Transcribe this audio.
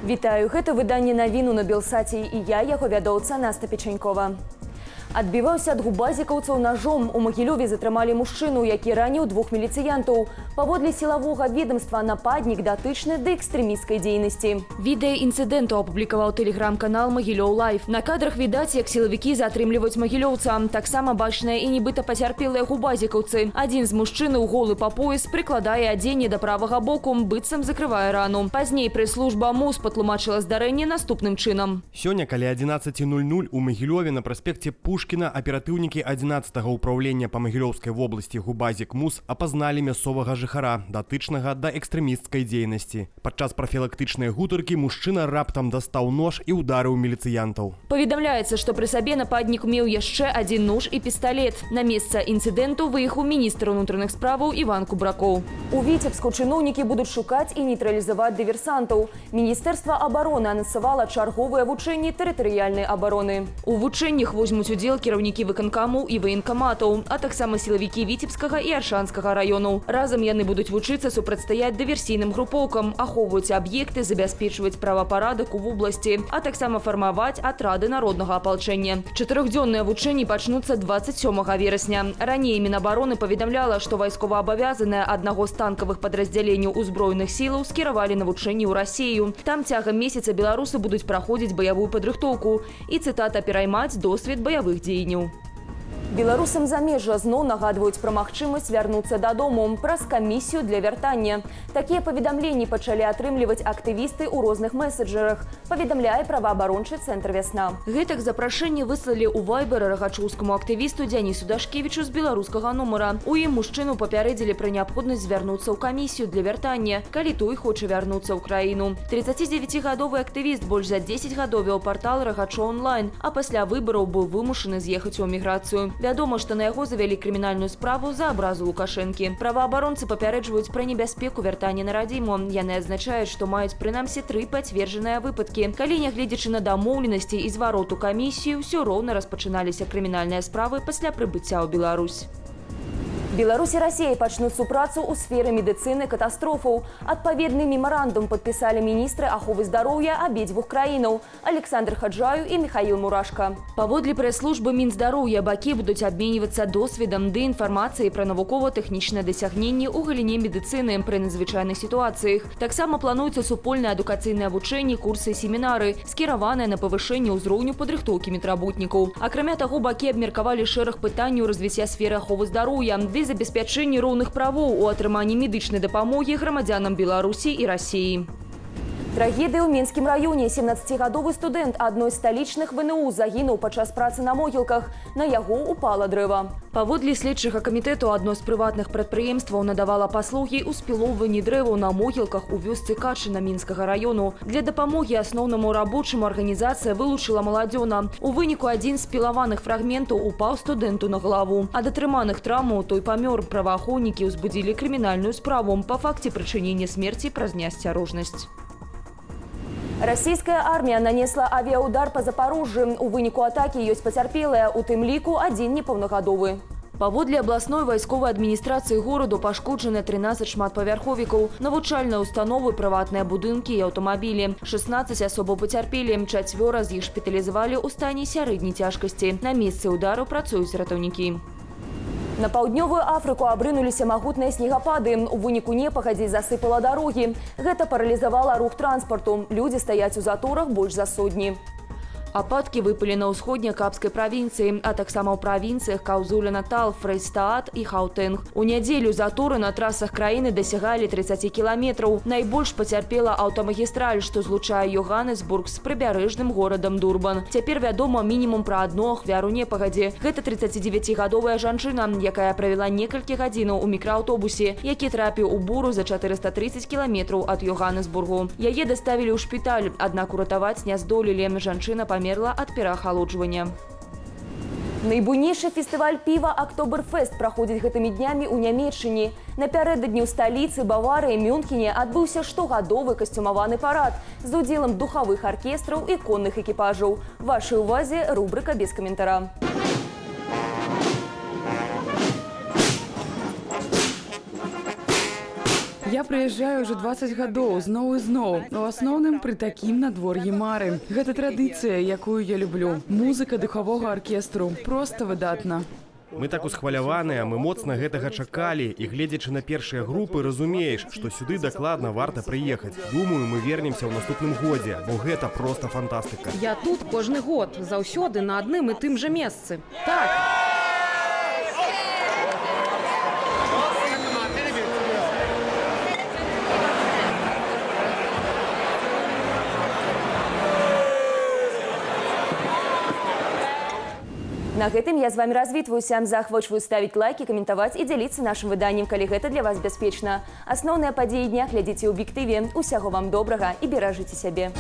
Вітаю, гэта выданне навіну на Белсаце і я, яго вядоўца Наста Печанькова. Адбіваўся ад губазікаўцаў ножом. У Магілёве затрымалі мужчыну, які раніў двух міліцыянтаў. Паводле сілавога ведомства нападнік датычны да экстрэмісцкай дзейнасці. Відэа інцыдэнту апублікаваў тэлеграм-канал Магілёў Лайф. На кадрах відаць, як сілавікі затрымліваюць магілёўца. Таксама бачныя і нібыта пацярпелыя губазікаўцы. Адзін з мужчынаў голы па пояс прыкладае адзенне да правага боку, быццам закрывае рану. Пазней прэс-служба МУЗ патлумачыла здарэнне наступным чынам. Сёння каля 11:00 у Магілёве на праспекце Пушкіна аператыўнікі 11-га ўпраўлення па Магілёўскай вобласці губазік МУЗ апазналі мясцовага жыхара, датычнага да экстрэмісцкай дзейнасці. Падчас прафілактычнай гутаркі мужчына раптам дастаў нож і ударыў міліцыянтаў. Паведамляецца, што пры сабе нападнік меў яшчэ адзін нож і пісталет. На месца інцыдэнту выехаў міністр унутраных справаў Іван Кубракоў. У Віцебску чыноўнікі будуць шукаць і нейтралізаваць дыверсантаў. Міністэрства абароны анансавала чарговыя вучэнні тэрытарыяльнай абароны. У вучэннях возьмуць удзел кіраўнікі выканкамаў і ваенкаматаў, а таксама сілавікі Віцебскага і Аршанскага раёнаў. Разам яны будуць вучыцца супрацьстаяць дыверсійным групоўкам, ахоўваць аб'екты, забяспечваць правапарадак у вобласці, а таксама фармаваць атрады народнага апалчэння. Чатырохдзённыя вучэнні пачнуцца 27 верасня. Раней Мінабароны паведамляла, што вайсковаабавязаныя аднаго з танкавых падраздзяленняў узброеных сілаў скіравалі на вучэнні ў Расію. Там цягам месяца беларусы будуць праходзіць баявую падрыхтоўку і, цытата, пераймаць досвед баявых дзеянняў. Беларусам замежжа зноў нагадваюць пра магчымасць вярнуцца дадому праз камісію для вяртання. Такія паведамленні пачалі атрымліваць актывісты ў розных меседжерах, паведамляе праваабарончы цэнтр «Вясна». Гэтак запрашэнне выслалі ў вайбер рагачоўскаму актывісту Дзянісу Дашкевічу з беларускага нумара. У ім мужчыну папярэдзілі пра неабходнасць звярнуцца ў камісію для вяртання, калі той хоча вярнуцца ў краіну. 39-гадовы актывіст больш за 10 гадоў вёў партал «Рагачо онлайн», а пасля выбараў быў вымушаны з'ехаць у эміграцыю. Вядома, што на яго завялі крымінальную справу за абразу Лукашэнкі. Праваабаронцы папярэджваюць пра небяспеку вяртання на радзіму. Яны адзначаюць, што маюць прынамсі 3 пацверджаныя выпадкі. Калі, нягледзячы на дамоўленасці і зварот у камісію, ўсё роўна распачыналіся крымінальныя справы пасля прыбыцця ў Беларусь. Беларусь і Расія пачнуць супрацу ў сферы медыцыны катастрофаў. Адпаведны мемарандум падпісалі міністры аховы здароўя абедзвюх краінаў Александр Хаджаю і Михаил Мурашка. Паводле прэс-службы Мінздароўя бакі будуць абменьвацца досведам ды інфармацыяй пра навукова-тэхнічныя дасягненні ў галіне медыцыны пры надзвычайных сітуацыях. Таксама плануюцца супольныя адукацыйныя вучэнні, курсы і семінары, скіраваныя на павышэнне ўзроўню падрыхтоўкі медработнікаў. Акрамя таго, бакі абмеркавалі шэраг пытанняў развіцця сферы аховы здароўя ды забеспячэнні роўных правоў у атрыманні медычнай дапамогі грамадзянам Беларусі і Расіі. Трагедыя ў Менскім раёне. 17-гадовы студэнт адной з сталічных ВНУ загінуў падчас працы на могілках. На яго упала дрэва. Паводле следчага камітэту, адно з прыватных прадпрыемстваў надавала паслугі ў спілоўванні дрэваў на могілках у вёсцы Качына Мінскага раёну. Для дапамогі асноўнаму рабочаму арганізацыя вылучыла маладзёна. У выніку адзін з пілаваных фрагментаў упаў студэнту на галаву. Ад атрыманых траўмаў той памёр. Праваахоўнікі ўзбудзілі крымінальную справу па факце прычынення смерці праз неасцярожнасць. Расійская армія нанесла авіаудар па Запарожжы. У выніку атакі ёсць пацярпелыя, у тым ліку адзін непаўнагадовы. Паводле абласной вайсковай адміністрацыі гораду пашкоджаны 13 шматпавярховікаў, навучальныя установы, прыватныя будынкі і аўтамабілі. 16 асобаў пацярпелі, 4 з іх шпіталізавалі ў стане сярэдняй цяжкасці. На месцы ўдару працуюць ратаўнікі. На паўднёвую Афрыку абрынуліся магутныя снегапады. У выніку непагадзі засыпала дарогі. Гэта паралізавала рух транспарту. Людзі стаяць у заторах больш за сотні. Ападкі выпалі на ўсходняй Капскай правінцыі, а таксама ў правінцыях Каўзулю-Натал, Фрэйстаат і Хаутэнг. У нядзелю заторы на трасах краіны дасягалі 30 кіламетраў. Найбольш пацярпела аўтамагістраль, што злучае Йоханнесбург з прыбярэжным горадам Дурбан. Цяпер вядома мінімум пра адну ахвяру непагадзі. Гэта 39-гадовая жанчына, якая правяла некалькі гадзінаў у мікрааўтобусе, які трапіў у буру за 430 кіламетраў ад Йоханнесбургу. Яе даставілі ў шпіталь, аднак уратаваць не здолелі. Жанчына памерла ад пераахалоджвання. Найбуйнейшы фестываль піва «Актоберфест» праходзіць гэтымі днямі ў Нямецчыне. Напярэдадні ў сталіцы Баварыі Мюнхене адбыўся штогадовы касцюмаваны парад з удзелам духавых аркестраў і конных экіпажаў. Вашай увазе рубрыка без каментара. Я прыязджаю ўжо 20 гадоў, зноў і зноў. У асноўным пры такім надвор'і мары. Гэта традыцыя, якую я люблю. Музыка духавога аркестру. Проста выдатна. Мы так усхваляваныя, мы моцна гэтага чакалі, і гледзячы на першыя групы, разумееш, што сюды дакладна варта прыехаць. Думаю, мы вернемся ў наступным годзе, бо гэта проста фантастыка. Я тут кожны год, заўсёды на адным і тым жа месцы. Так. На гэтым я з вами развітваюся. Захвочваю ставіць лайки, каментаваць і дзяліцца нашым выданнем, калі гэта для вас бяспечна. Асноўныя падзеі дня глядзіце ў аб'ектыве. Усяго вам добрага і беражыце сябе.